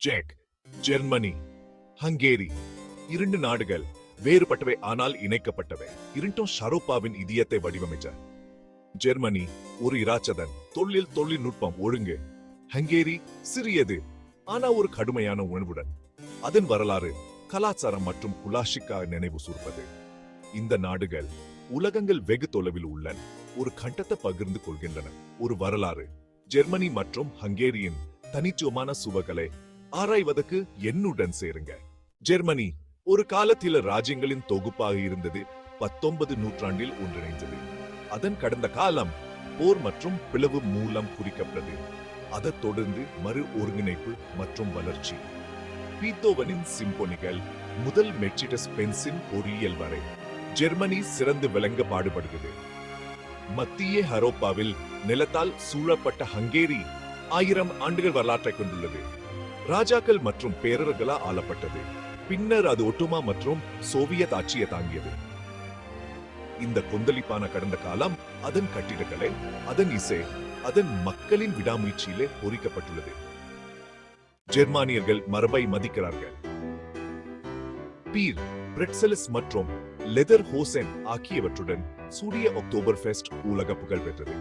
ஜெக், Germany, Hungary இரண்டு நாடுகள் வேறுபட்டவை ஆனால் இணைக்கப்பட்டவை. இரண்டும் ஷரோப்பாவின் இதயத்தை வடிவமைச்ச. ஜெர்மனி ஒரு இராச்சதன் தொழில்நுட்பம் ஒழுங்கு. ஹங்கேரி சிறியது ஆனா ஒரு கடுமையான உணர்வுடன். அதன் வரலாறு கலாச்சாரம் மற்றும் குலாஷிக்கா நினைவு சூர்ப்பது. இந்த நாடுகள் உலகங்கள் வெகு தொலைவில் உள்ள ஒரு கண்டத்தை பகிர்ந்து கொள்கின்றன. ஒரு வரலாறு. ஜெர்மனி மற்றும் ஹங்கேரியின் தனித்துவமான சுவகளை ஆராய்வதற்கு என்னுடன் சேருங்க. ஜெர்மனி ஒரு காலத்தில் ராஜ்யங்களின் தொகுப்பாக இருந்தது. 19 நூற்றாண்டில் ஒன்றிணைந்தது. அதன் கடந்த காலம் போர் மற்றும் பிளவு மூலம் குறிக்கப்பட்டது. அதைத் தொடர்ந்து மறு ஒருங்கிணைப்பு மற்றும் வளர்ச்சி. பீத்தோவனின் சிம்போனிகள் முதல் மெர்சிடஸ் பென்ஸின் பொறியியல் வரை ஜெர்மனி சிறந்து விளங்க பாடுபடுகிறது. மத்திய ஐரோப்பாவில் நிலத்தால் சூழப்பட்ட ஹங்கேரி 1000 ஆண்டுகள் வரலாற்றை கொண்டுள்ளது. ராஜாக்கள் மற்றும் பேரர்களால் ஆளப்பட்டது. பின்னர் அது ஒட்டுமா மற்றும் சோவியத் ஆட்சியை தாங்கியது. இந்த கொந்தளிப்பான கடந்த காலம் அதன் கட்டிடக்கலை, அதன் இசை, அதன் மக்களின் விடாமுயற்சியிலே பொறிக்கப்பட்டுள்ளது. ஜெர்மானியர்கள் மரபை மதிக்கிறார்கள். பீர், பிரெட்சல்ஸ் மற்றும் லெதர் ஹோசன் ஆகியவற்றுடன் சூரிய அக்டோபர் ஃபெஸ்ட் உலக புகழ் பெற்றது.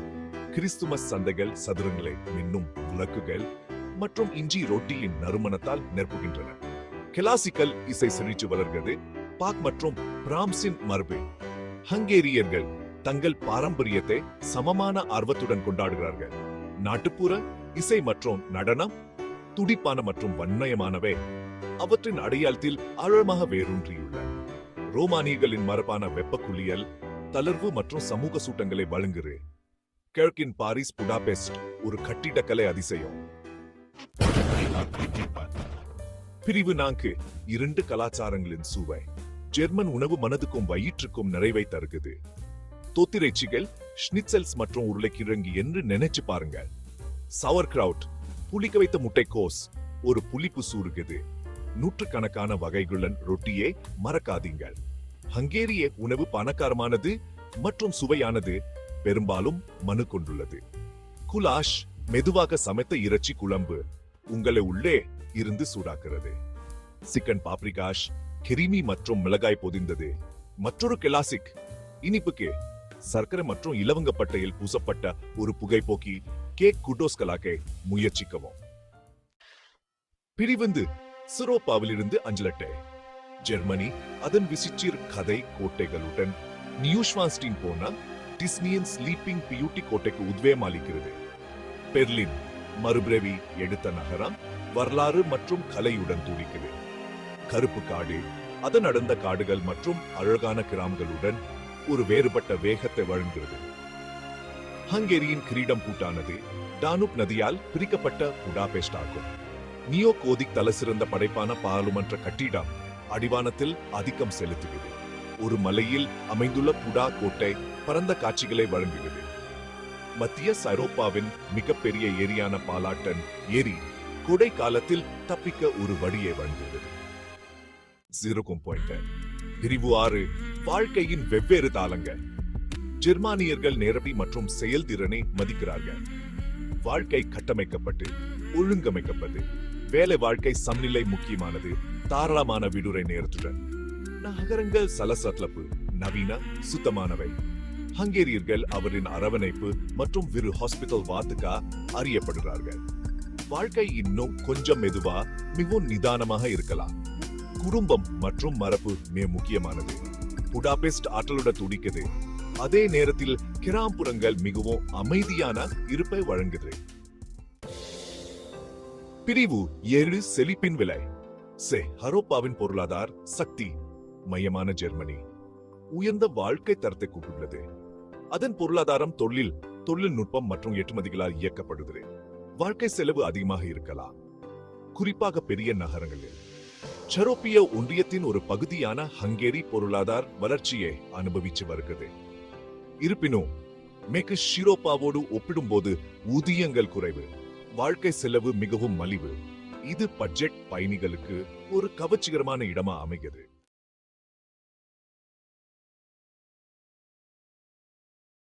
கிறிஸ்துமஸ் சந்தைகள் சதுரங்களை மின்னும் விளக்குகள் மற்றும் இஞ்சி ரொட்டியின் நறுமணத்தால் நிரப்புகின்றன. கிளாசிக்கல் இசை செழித்து வளர்கிறது. பாக் மற்றும் பிராம்ஸின் மரபு. ஹங்கேரியர்கள் தங்கள் பாரம்பரியத்தை சமமான ஆர்வத்துடன் கொண்டாடுகிறார்கள். நாட்டுப்புற இசை மற்றும் நடனம் துடிப்பான மற்றும் வண்ணயமானவை. அவற்றின் அடையாளத்தில் ஆழமாக வேரூன்றியுள்ள. ரோமானியர்களின் மரபான வெப்பக்குளியல், தளர்வு மற்றும் சமூக சூட்டங்களை வழங்குகிறது. கிழக்கின் பாரிஸ் புடாபெஸ்ட் ஒரு கட்டிடக்கலை அதிசயம். பிரிவு 4. இரண்டு கலாச்சாரங்களின் சுவை. ஜெர்மன் உணவு மனதுக்கும் வயிற்றுக்கும் நிறைவை தருகிறது. தொத்திறைச்சிகள், ஷ்னிட்சல்ஸ் மற்றும் உருளைக்கிழங்கு என்று நினைச்சு பாருங்க. சவர் கிரவுட், புளிக்க வைத்த முட்டைக்கோஸ், ஒரு புளிப்பு சூறுகிறது. நூற்றுக்கணக்கான வகைகளுடன் ரொட்டியை மறக்காதீங்கள். ஹங்கேரிய உணவு பணக்காரமானது மற்றும் சுவையானது, பெரும்பாலும் மனு கொண்டுள்ளது. குலாஷ், மெதுவாக சமைத்த இறைச்சி குழம்பு உங்களை உள்ளே இருந்து சூடாக்குறது. சிக்கன் பாப்ரிகாஷ், கிரிமி மற்றும் மிளகாய் பொதிந்தது. மற்றொரு கிளாசிக். இனிப்புக்கு சர்க்கரை மற்றும் இலவங்கப்பட்டையில் பூசப்பட்ட ஒரு புகைப்போக்கி கேக் குடோஸ்கலாக்கை முயற்சிக்கவும். பிரிவந்து சிரோப்பாவிலிருந்து அஞ்சலட்டை. ஜெர்மனி அதன் விசிச்சிர் கதை கோட்டைகளுடன் நியூஷ்வான்ஸ்டீன் போன டிஸ்னியின் ஸ்லீப்பிங் பியூட்டி கோட்டைக்கு உத்வேகம் அளிக்கிறது. பெர்லின் மறுபிறவி எடுத்த நகரம் வரலாறு மற்றும் கலையுடன் துடிக்குது. கருப்பு காடு அதன் அடர்ந்த காடுகள் மற்றும் அழகான கிராமங்களுடன் ஒரு வேறுபட்ட வேகத்தை வழங்குகிறது. ஹங்கேரியின் கிரீடம் பூட்டானது டானுப் நதியால் பிரிக்கப்பட்ட புடாபெஸ்ட் ஆகும். நியோ கோதிக் தலசிறந்த படைப்பான பாராளுமன்ற கட்டிடம் அடிவானத்தில் ஆதிக்கம் செலுத்துகிறது. ஒரு மலையில் அமைந்துள்ள புடா கோட்டை பரந்த காட்சிகளை வழங்குகிறது. மத்திய ஐரோப்பாவின் மிகப்பெரிய ஏரியான பாலாட்டன் ஏரி கோடை காலத்தில் தப்பிக்க ஒரு வழியை வழங்குகிறது. 0.10. பிரிவு 6. வாழ்க்கையின் வெவ்வேறு தாளங்கள். ஜெர்மானியர்கள் நேரடி மற்றும் செயல்திறனை மதிக்கிறார்கள். வாழ்க்கை கட்டமைக்கப்பட்டு ஒழுங்கமைக்கப்பட்டு வேலை வாழ்க்கை சமநிலை முக்கியமானது. தாராளமான விடுரை நேரத்துடன். நகரங்கள் சலசலப்பு, நவீன சுத்தமானவை. ஹங்கேரியர்கள் அவரின் அரவணைப்பு மற்றும் விரு ஹாஸ்பிட்டல் வாத்துக்கா அறியப்படுகிறார்கள். வாழ்க்கை இன்னும் கொஞ்சம் மெதுவா மிகவும் நிதானமாக இருக்கலாம். குடும்பம் மற்றும் மரபு மிக முக்கியமானது. புடாபெஸ்ட் ஆற்றலுடன் துடிக்குது. அதே நேரத்தில் கிராமப்புறங்கள் மிகவும் அமைதியான இருப்பை வழங்குது. பிரிவு 7. செழிப்பின் விலை. ஐரோப்பாவின் பொருளாதார சக்தி மையமான ஜெர்மனி உயர்ந்த வாழ்க்கை தரத்தை கொண்டுள்ளது. அதன் பொருளாதாரம் தொழில்நுட்பம் மற்றும் ஏற்றுமதிகளால் இயக்கப்படுகிறது. வாழ்க்கை செலவு அதிகமாக இருக்கலாம், குறிப்பாக பெரிய நகரங்களில். ஐரோப்பிய ஒன்றியத்தின் ஒரு பகுதியான ஹங்கேரி பொருளாதார வளர்ச்சியை அனுபவித்து வருகிறது. இருப்பினும் மேற்கு ஐரோப்பாவோடு ஒப்பிடும்போது ஊதியங்கள் குறைவு, வாழ்க்கை செலவு மிகவும் மலிவு. இது பட்ஜெட் பயணிகளுக்கு ஒரு கவர்ச்சிகரமான இடமா அமைகிறது.